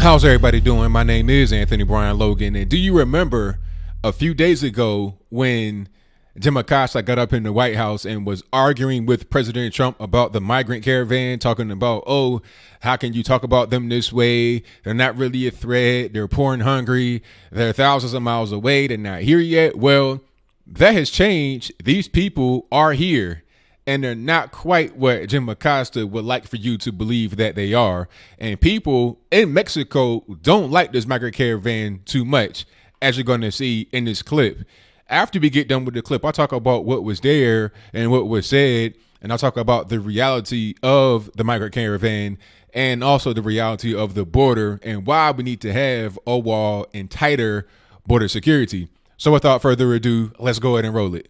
How's everybody doing? My name is Anthony Brian Logan, and do you remember a few days ago when Jim Acosta got up in the White House and was arguing with President Trump about the Migrant Caravan, talking about, oh, how can you talk about them this way? They're not really a threat. They're poor and hungry. They're thousands of miles away. They're not here yet. Well, that has changed. These people are here. And they're not quite what Jim Acosta would like for you to believe that they are. And people in Mexico don't like this migrant caravan too much, as you're going to see in this clip. After we get done with the clip, I'll talk about what was there and what was said. And I'll talk about the reality of the migrant caravan and also the reality of the border and why we need to have a wall and tighter border security. So without further ado, let's go ahead and roll it.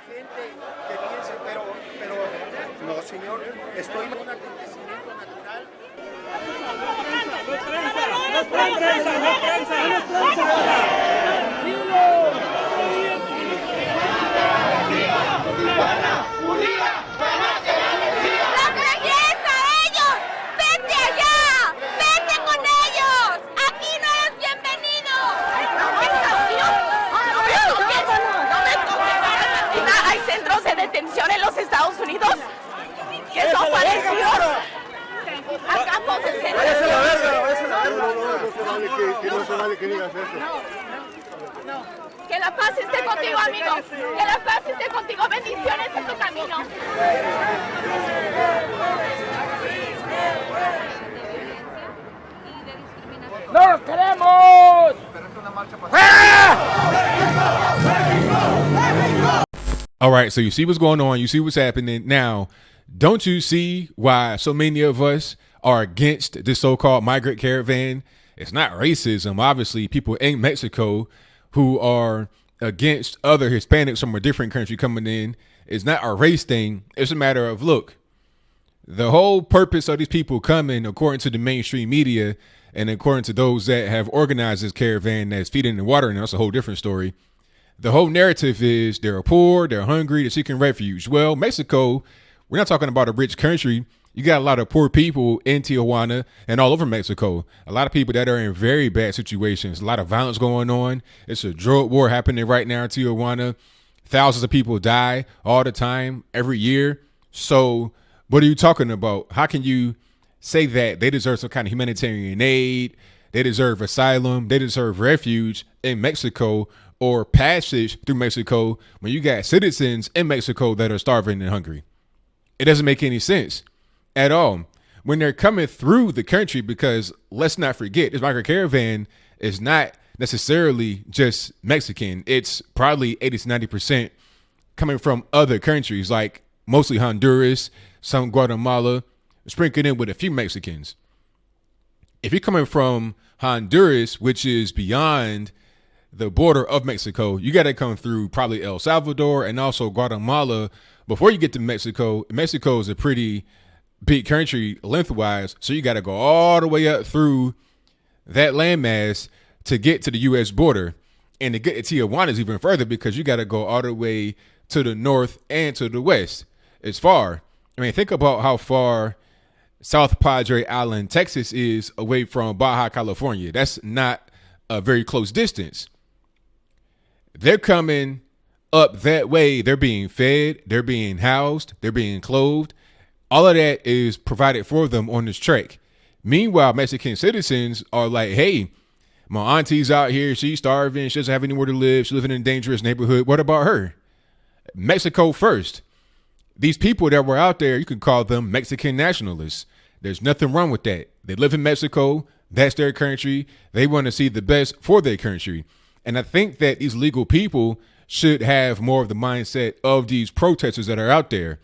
Gente que piense, pero no, señor, estoy en un acontecimiento natural. ¡No es prensa! ¡No es prensa! ¡No es prensa! En los Estados Unidos que son parecidos a campos en centro. Váyase a la verga, váyase a la verga. No se vale que digas eso. No. Que la paz esté contigo, amigo. Que la paz esté contigo. Bendiciones en tu camino. ¡No los queremos! All right, so you see what's going on. You see what's happening. Now, don't you see why so many of us are against this so-called migrant caravan? It's not racism. Obviously, people in Mexico who are against other Hispanics from a different country coming in. It's not a race thing. It's a matter of, look, the whole purpose of these people coming, according to the mainstream media and according to those that have organized this caravan that's feeding the water, and that's a whole different story. The whole narrative is they're poor, they're hungry, they're seeking refuge. Well, Mexico, we're not talking about a rich country. You got a lot of poor people in Tijuana and all over Mexico. A lot of people that are in very bad situations. A lot of violence going on. It's a drug war happening right now in Tijuana. Thousands of people die all the time, every year. So what are you talking about? How can you say that they deserve some kind of humanitarian aid? They deserve asylum. They deserve refuge in Mexico or passage through Mexico when you got citizens in Mexico that are starving and hungry? It doesn't make any sense at all. When they're coming through the country, because let's not forget, this migrant caravan is not necessarily just Mexican. It's probably 80 to 90% coming from other countries, like mostly Honduras, some Guatemala, sprinkled in with a few Mexicans. If you're coming from Honduras, which is beyond the border of Mexico, you got to come through probably El Salvador and also Guatemala before you get to Mexico. Mexico is a pretty big country lengthwise, so you got to go all the way up through that landmass to get to the U.S. border. And to get to Tijuana is even further because you got to go all the way to the north and to the west. It's far. I mean, think about how far South Padre Island, Texas is away from Baja California. That's not a very close distance. They're coming up that way. They're being fed. They're being housed. They're being clothed. All of that is provided for them on this trek. Meanwhile, Mexican citizens are like, hey, my auntie's out here. She's starving. She doesn't have anywhere to live. She's living in a dangerous neighborhood. What about her? Mexico first. These people that were out there, you can call them Mexican nationalists. There's nothing wrong with that. They live in Mexico. That's their country. They want to see the best for their country. And I think that these legal people should have more of the mindset of these protesters that are out there.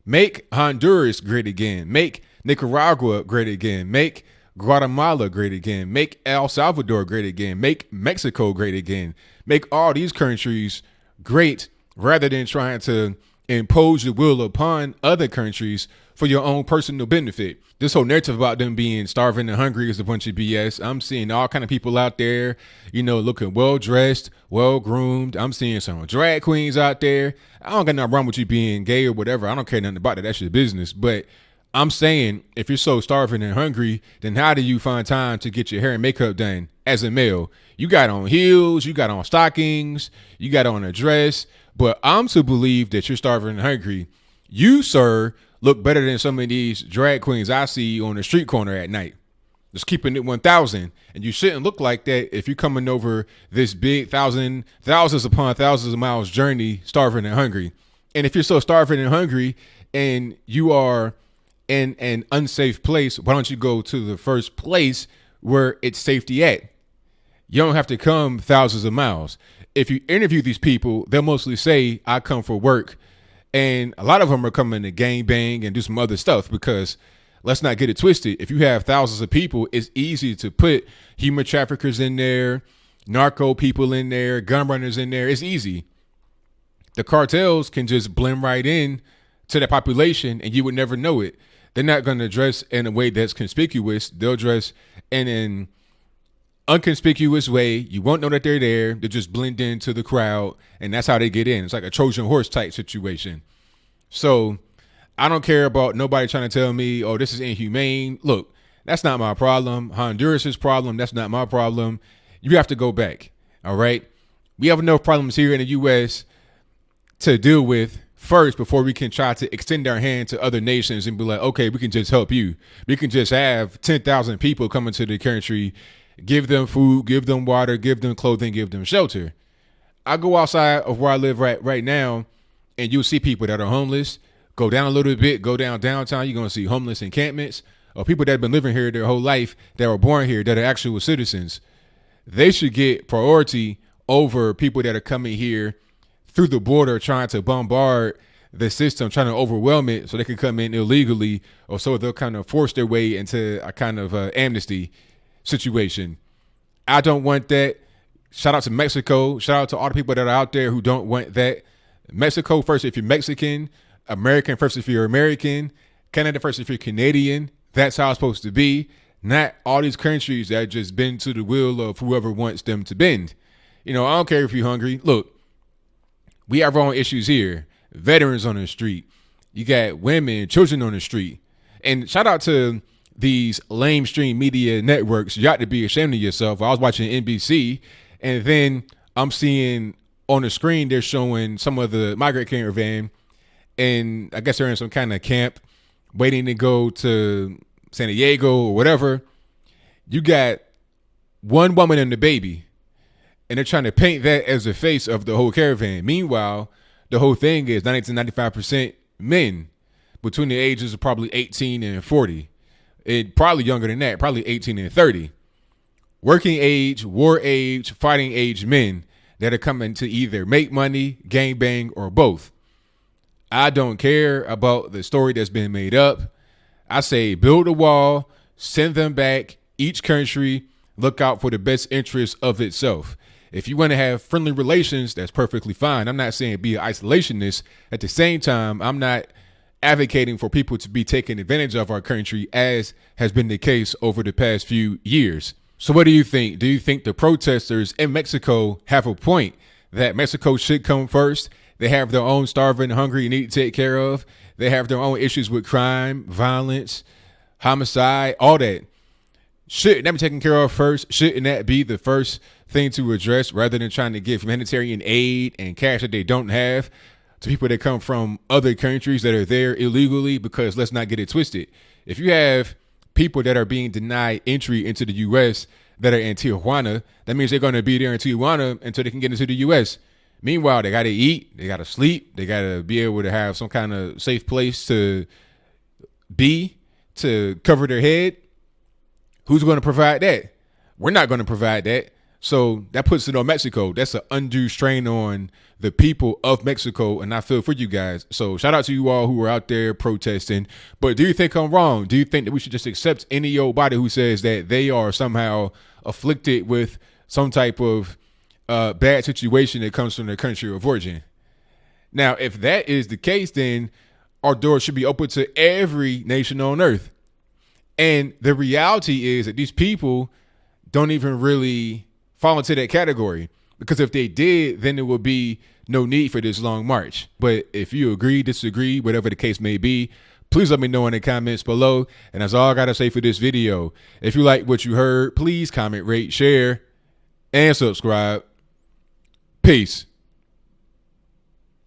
Make Honduras great again. Make Nicaragua great again. Make Guatemala great again. Make El Salvador great again. Make Mexico great again. Make all these countries great rather than trying to impose your will upon other countries for your own personal benefit. This whole narrative about them being starving and hungry is a bunch of BS. I'm seeing all kind of people out there, looking well dressed, well groomed. I'm seeing some drag queens out there. I don't got nothing wrong with you being gay or whatever. I don't care nothing about that. That's your business. But I'm saying, if you're so starving and hungry, then how do you find time to get your hair and makeup done as a male? You got on heels, you got on stockings, you got on a dress, but I'm to believe that you're starving and hungry. You, sir, look better than some of these drag queens I see on the street corner at night. Just keeping it 1,000. And you shouldn't look like that if you're coming over this big thousands upon thousands of miles journey, starving and hungry. And if you're so starving and hungry and you are in an unsafe place, why don't you go to the first place where it's safety at? You don't have to come thousands of miles. If you interview these people, they'll mostly say, I come for work. And a lot of them are coming to gang bang and do some other stuff, because let's not get it twisted. If you have thousands of people, it's easy to put human traffickers in there, narco people in there, gun runners in there. It's easy. The cartels can just blend right in to that population and you would never know it. They're not going to dress in a way that's conspicuous. They'll dress in an inconspicuous way. You won't know that they're there. They just blend into the crowd, and that's how they get in. It's like a Trojan horse type situation. So I don't care about nobody trying to tell me, oh, this is inhumane. Look, that's not my problem. Honduras' problem. That's not my problem. You have to go back. All right. We have enough problems here in the U.S. to deal with first before we can try to extend our hand to other nations and be like, okay, we can just help you. We can just have 10,000 people coming to the country, give them food, give them water, give them clothing, give them shelter. I go outside of where I live right now, and you'll see people that are homeless. Go down a little bit, go down downtown, you're going to see homeless encampments, or people that have been living here their whole life, that were born here, that are actual citizens. They should get priority over people that are coming here through the border trying to bombard the system, trying to overwhelm it so they can come in illegally, or so they'll kind of force their way into a kind of amnesty situation. I don't want that. Shout out to Mexico. Shout out to all the people that are out there who don't want that. Mexico first if you're Mexican, American first if you're American, Canada first if you're Canadian. That's how it's supposed to be. Not all these countries that just bend to the will of whoever wants them to bend. I don't care if you're hungry. Look, we have our own issues here. Veterans on the street. You got women, children on the street. And shout out to these lamestream media networks. You ought to be ashamed of yourself. I was watching NBC, and then I'm seeing on the screen they're showing some of the Migrant Caravan, and I guess they're in some kind of camp waiting to go to San Diego or whatever. You got one woman and the baby, and they're trying to paint that as the face of the whole caravan. Meanwhile, the whole thing is 90 to 95% men between the ages of probably 18 and 40. It probably younger than that, probably 18 and 30. Working age, war age, fighting age men that are coming to either make money, gangbang, or both. I don't care about the story that's been made up. I say build a wall, send them back. Each country look out for the best interest of itself. If you want to have friendly relations, that's perfectly fine. I'm not saying be an isolationist. At the same time, I'm not advocating for people to be taking advantage of our country, as has been the case over the past few years. So what do you think? Do you think the protesters in Mexico have a point that Mexico should come first? They have their own starving, hungry, need to take care of. They have their own issues with crime, violence, homicide, all that. Shouldn't that be taken care of first? Shouldn't that be the first thing to address, rather than trying to give humanitarian aid and cash that they don't have to people that come from other countries that are there illegally? Because let's not get it twisted. If you have people that are being denied entry into the U.S. that are in Tijuana, that means they're going to be there in Tijuana until they can get into the U.S. Meanwhile, they got to eat, they got to sleep, they got to be able to have some kind of safe place to be, to cover their head. Who's going to provide that? We're not going to provide that. So that puts it on Mexico. That's an undue strain on the people of Mexico, and I feel for you guys. So shout out to you all who are out there protesting. But do you think I'm wrong? Do you think that we should just accept any old body who says that they are somehow afflicted with some type of bad situation that comes from their country of origin? Now, if that is the case, then our doors should be open to every nation on earth. And the reality is that these people don't even really fall into that category, because if they did, then there would be no need for this long march. But if you agree, disagree, whatever the case may be, please let me know in the comments below. And that's all I got to say for this video. If you like what you heard, please comment, rate, share, and subscribe. Peace.